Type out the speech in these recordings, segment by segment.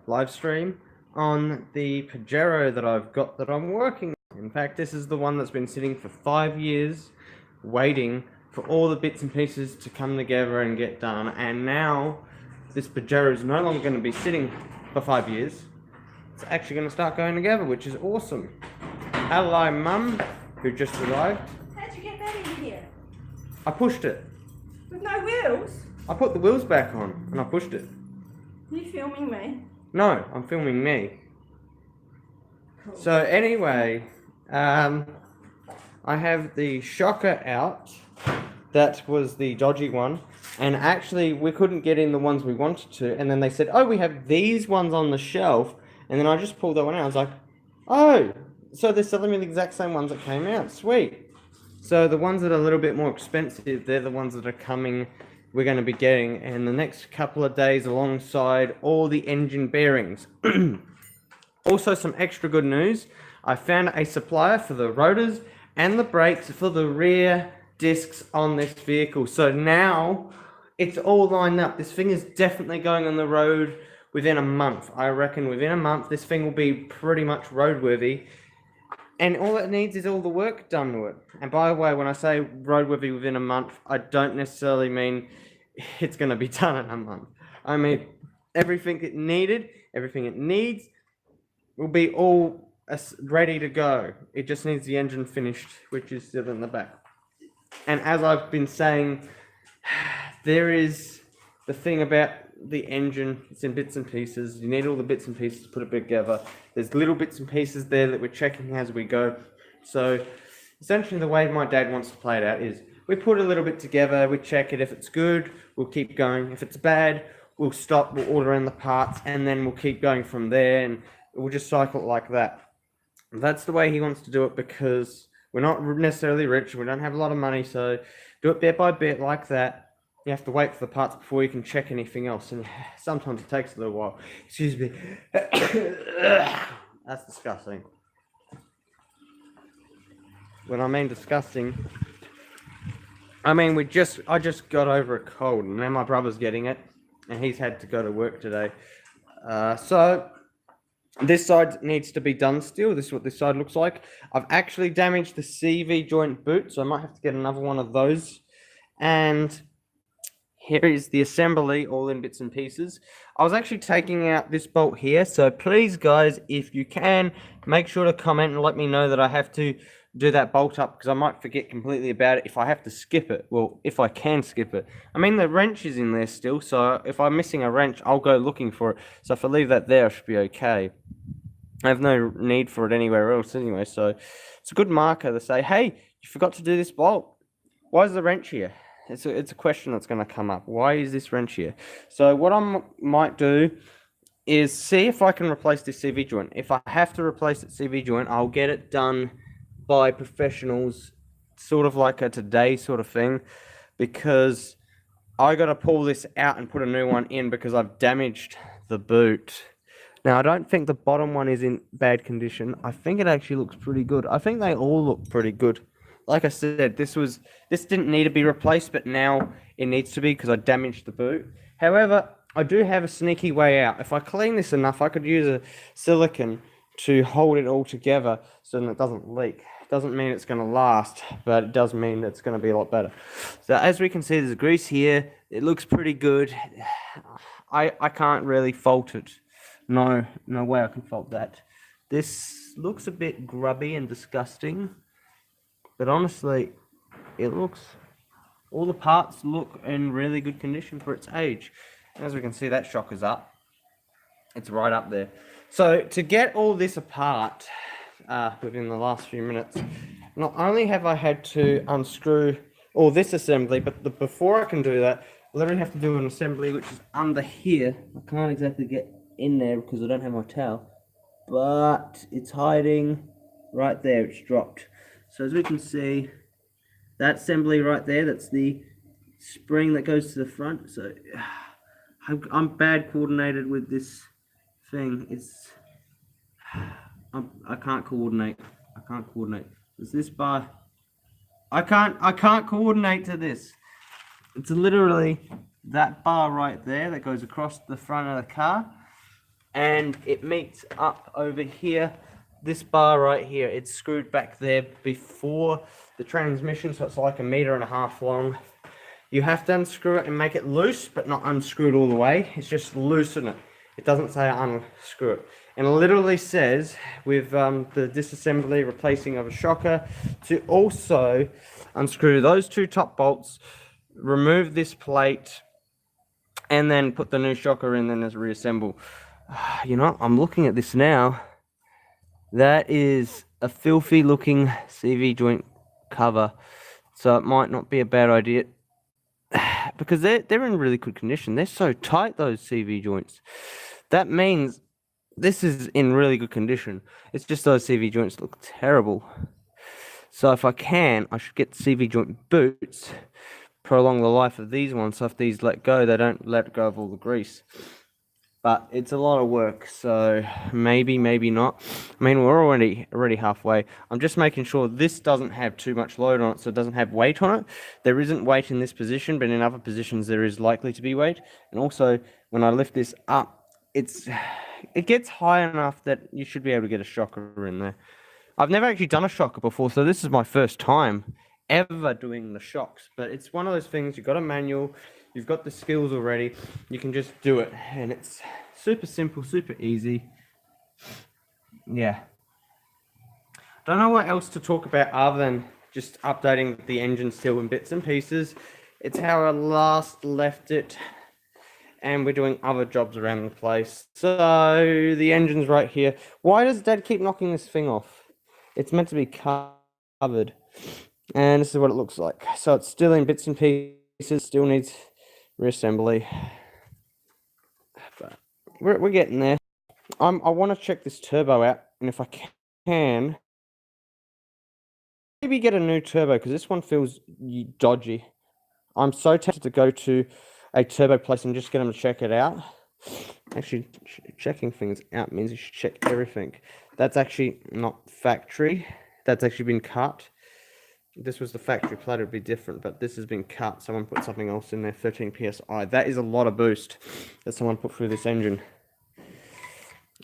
live stream on the Pajero that I've got that I'm working on. In fact, this is the one that's been sitting for 5 years waiting for all the bits and pieces to come together and get done. And now this Pajero is no longer going to be sitting for 5 years. It's actually going to start going together, which is awesome. Hello, Mum, who just arrived. How'd you get that in here? I pushed it. With no wheels? I put the wheels back on and I pushed it. Are you filming me? No, I'm filming me. Cool. So anyway, I have the shocker out. That was the dodgy one. And actually, we couldn't get in the ones we wanted to. And then they said, oh, we have these ones on the shelf. And then I just pulled that one out. I was like, oh, so they're selling me the exact same ones that came out. Sweet. So the ones that are a little bit more expensive, they're the ones that are coming, we're going to be getting in the next couple of days alongside all the engine bearings. Also, some extra good news. I found a supplier for the rotors and the brakes for the rear discs on this vehicle. So now it's all lined up. This thing is definitely going on the road within a month. I reckon within a month, this thing will be pretty much roadworthy. And all it needs is all the work done to it. And by the way, when I say roadworthy within a month, I don't necessarily mean it's going to be done in a month. I mean, everything it needed, everything it needs will be all ready to go. It just needs the engine finished, which is still in the back. And as I've been saying, there is the thing about the engine. It's in bits and pieces. You need all the bits and pieces to put it together. There's little bits and pieces there that we're checking as we go. So essentially the way my dad wants to play it out is we put a little bit together, we check it. If it's good, we'll keep going. If it's bad, we'll stop, we'll order in the parts, and then we'll keep going from there, and we'll just cycle it like that. That's the way he wants to do it, because we're not necessarily rich, we don't have a lot of money, so do it bit by bit like that. You have to wait for the parts before you can check anything else, and sometimes it takes a little while. Excuse me. That's disgusting. When I mean disgusting, I mean I just got over a cold, and now my brother's getting it, and he's had to go to work today. So this side needs to be done still. This is what this side looks like. I've actually damaged the CV joint boot, so I might have to get another one of those. And here is the assembly, all in bits and pieces. I was actually taking out this bolt here, so please, guys, if you can, make sure to comment and let me know that I have to do that bolt up, because I might forget completely about it if I have to skip it. Well, if I can skip it. I mean, the wrench is in there still, so if I'm missing a wrench, I'll go looking for it. So if I leave that there, I should be okay. I have no need for it anywhere else anyway, so it's a good marker to say, hey, you forgot to do this bolt. Why is the wrench here? It's a question that's going to come up. Why is this wrench here? So what I might do is see if I can replace this CV joint. If I have to replace that CV joint, I'll get it done by professionals, sort of like a today sort of thing, because I got to pull this out and put a new one in because I've damaged the boot. Now, I don't think the bottom one is in bad condition. I think it actually looks pretty good. I think they all look pretty good. Like I said, this didn't need to be replaced, but now it needs to be because I damaged the boot. However, I do have a sneaky way out. If I clean this enough, I could use a silicone to hold it all together so that it doesn't leak. Doesn't mean it's going to last, but it does mean it's going to be a lot better. So as we can see, there's grease here. It looks pretty good. I can't really fault it. No way I can fault that. This looks a bit grubby and disgusting, but honestly, all the parts look in really good condition for its age. And as we can see, that shock is up. It's right up there. So to get all this apart within the last few minutes, not only have I had to unscrew all this assembly, but before I can do that, I literally have to do an assembly which is under here. I can't exactly get in there because I don't have my towel, but it's hiding right there. It's dropped. So as we can see, that assembly right there, that's the spring that goes to the front. So I'm bad coordinated with this thing. I can't coordinate. Is this bar? I can't coordinate to this. It's literally that bar right there that goes across the front of the car. and it meets up over here. This bar right here, it's screwed back there before the transmission, so it's like 1.5 meters long. You have to unscrew it and make it loose, but not unscrew it all the way. It's just loosen it. It doesn't say unscrew it. And it literally says, with the disassembly, replacing of a shocker, to also unscrew those 2 top bolts, remove this plate, and then put the new shocker in, then as reassemble. You know, I'm looking at this now. That is a filthy looking CV joint cover. So it might not be a bad idea, because they're in really good condition. They're so tight, those CV joints. That means this is in really good condition. It's just those CV joints look terrible. So if I can, I should get CV joint boots, prolong the life of these ones, so if these let go, they don't let go of all the grease. But it's a lot of work, so maybe not. I mean, we're already halfway. I'm just making sure this doesn't have too much load on it, so it doesn't have weight on it. There isn't weight in this position, but in other positions there is likely to be weight. And also, when I lift this up, it gets high enough that you should be able to get a shocker in there. I've never actually done a shocker before, so this is my first time ever doing the shocks. But it's one of those things, you've got a manual, you've got the skills already, you can just do it, and it's super simple, super easy. Yeah. Don't know what else to talk about other than just updating the engine still in bits and pieces. It's how I last left it, and we're doing other jobs around the place. So the engine's right here. Why does Dad keep knocking this thing off? It's meant to be covered, and this is what it looks like. So it's still in bits and pieces, still needs reassembly, but we're getting there. I want to check this turbo out, and if I can, maybe get a new turbo, because this one feels dodgy. I'm so tempted to go to a turbo place and just get them to check it out. Actually, checking things out means you should check everything. That's actually not factory. That's actually been cut. This was the factory plate, it would be different, but this has been cut. Someone put something else in there, 13 PSI. That is a lot of boost that someone put through this engine.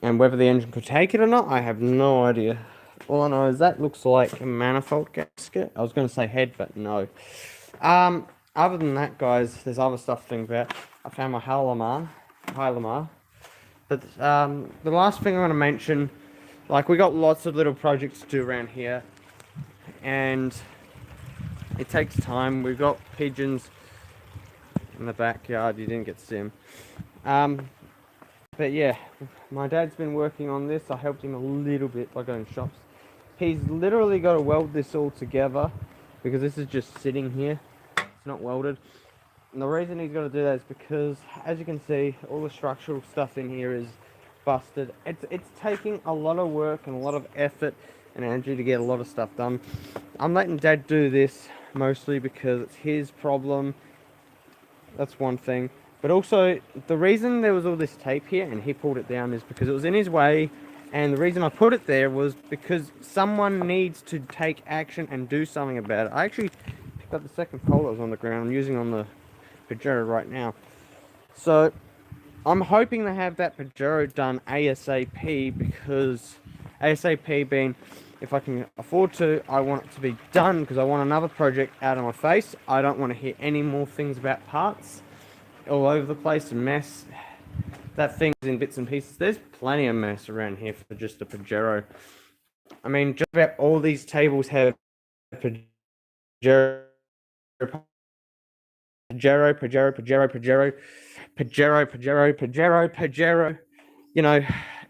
And whether the engine could take it or not, I have no idea. All I know is that looks like a manifold gasket. I was going to say head, but no. Other than that, guys, there's other stuff to think about. I found my Hylamar. But the last thing I want to mention, like, we got lots of little projects to do around here, and it takes time. We've got pigeons in the backyard. You didn't get to see them. But yeah, my dad's been working on this. I helped him a little bit by going shops. He's literally got to weld this all together, because this is just sitting here. It's not welded. And the reason he's got to do that is because, as you can see, all the structural stuff in here is busted. It's taking a lot of work and a lot of effort and energy to get a lot of stuff done. I'm letting Dad do this mostly because it's his problem. That's one thing. But also, the reason there was all this tape here and he pulled it down is because it was in his way. And the reason I put it there was because someone needs to take action and do something about it. I actually picked up the second pole that was on the ground. I'm using on the Pajero right now. So I'm hoping to have that Pajero done ASAP, because ASAP being, if I can afford to, I want it to be done, because I want another project out of my face. I don't want to hear any more things about parts all over the place and mess. That thing's in bits and pieces. There's plenty of mess around here for just a Pajero. I mean, just about all these tables have Pajero, Pajero. You know,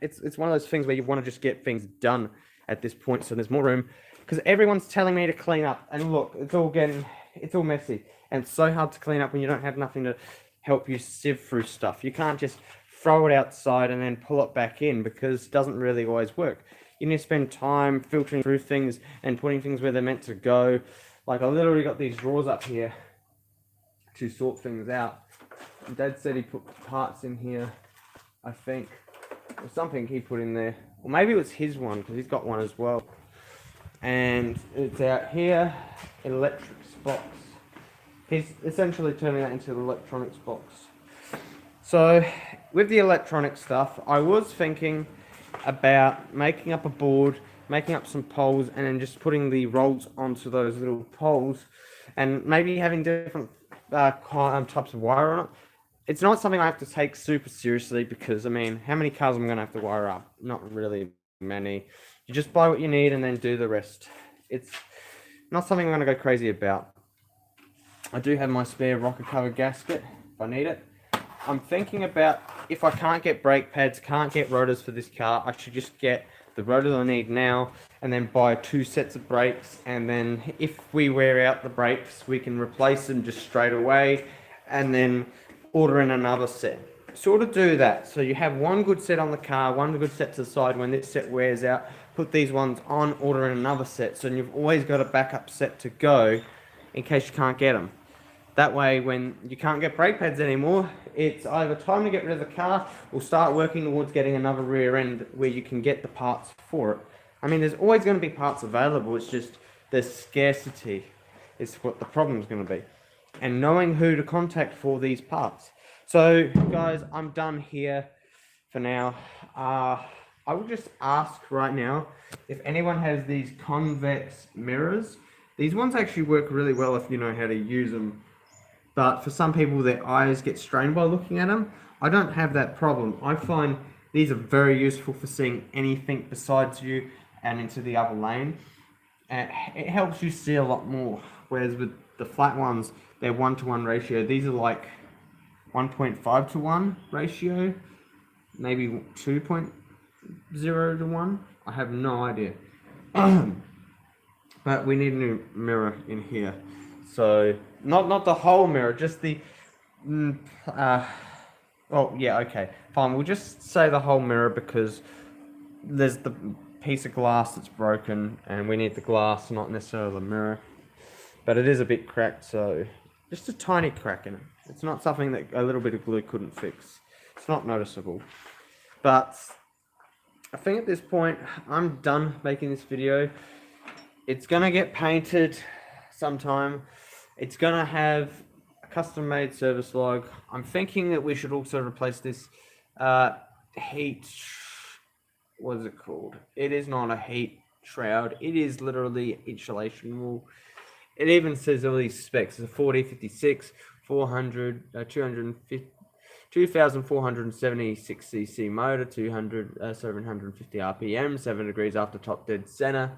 it's one of those things where you want to just get things done at this point, so there's more room. Because everyone's telling me to clean up, and look, it's all messy, and it's so hard to clean up when you don't have nothing to help you sieve through stuff. You can't just throw it outside and then pull it back in, because it doesn't really always work. You need to spend time filtering through things and putting things where they're meant to go. Like, I literally got these drawers up here to sort things out. Dad said he put parts in here, I think, or something he put in there. Or maybe it was his one, because he's got one as well. And it's out here, electrics box. He's essentially turning that into an electronics box. So with the electronic stuff, I was thinking about making up a board, making up some poles, and then just putting the rolls onto those little poles, and maybe having different types of wire on it. It's not something I have to take super seriously because, I mean, how many cars am I going to have to wire up? Not really many. You just buy what you need and then do the rest. It's not something I'm going to go crazy about. I do have my spare rocker cover gasket if I need it. I'm thinking about, if I can't get brake pads, can't get rotors for this car, I should just get the rotors I need now and then buy 2 sets of brakes, and then if we wear out the brakes we can replace them just straight away and then order in another set. Sort of do that so you have one good set on the car, one good set to the side. When this set wears out, put these ones on, order in another set, so you've always got a backup set to go in case you can't get them. That way, when you can't get brake pads anymore, it's either time to get rid of the car or start working towards getting another rear end where you can get the parts for it. I mean, there's always going to be parts available. It's just the scarcity is what the problem's going to be, and knowing who to contact for these parts. So, guys, I'm done here for now. I will just ask right now if anyone has these convex mirrors. These ones actually work really well if you know how to use them. But for some people, their eyes get strained by looking at them. I don't have that problem. I find these are very useful for seeing anything besides you and into the other lane. And it helps you see a lot more. Whereas with the flat ones, they're 1-to-1 ratio. These are like 1.5 to 1 ratio. Maybe 2.0 to 1. I have no idea. But we need a new mirror in here. So, not the whole mirror, just the, oh, yeah, okay, fine, we'll just say the whole mirror because there's the piece of glass that's broken and we need the glass, not necessarily the mirror. But it is a bit cracked, so just a tiny crack in it. It's not something that a little bit of glue couldn't fix. It's not noticeable. But I think at this point, I'm done making this video. It's gonna get painted sometime. It's gonna have a custom-made service log. I'm thinking that we should also replace this heat. What is it called? It is not a heat shroud. It is literally insulation wool. It even says all these specs. It's a 4056, 400, 2,476 cc motor, 750 RPM, 7 degrees after top dead center,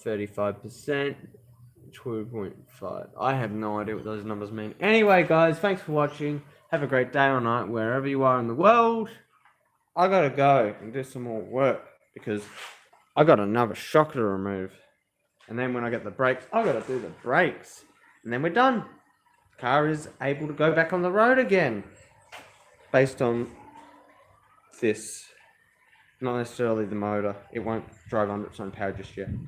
35%. 2.5. I have no idea what those numbers mean. Anyway, guys, thanks for watching. Have a great day or night wherever you are in the world. I gotta go and do some more work because I got another shocker to remove. And then when I get the brakes, I gotta do the brakes. And then we're done. Car is able to go back on the road again. Based on this. Not necessarily the motor. It won't drive under its own power just yet.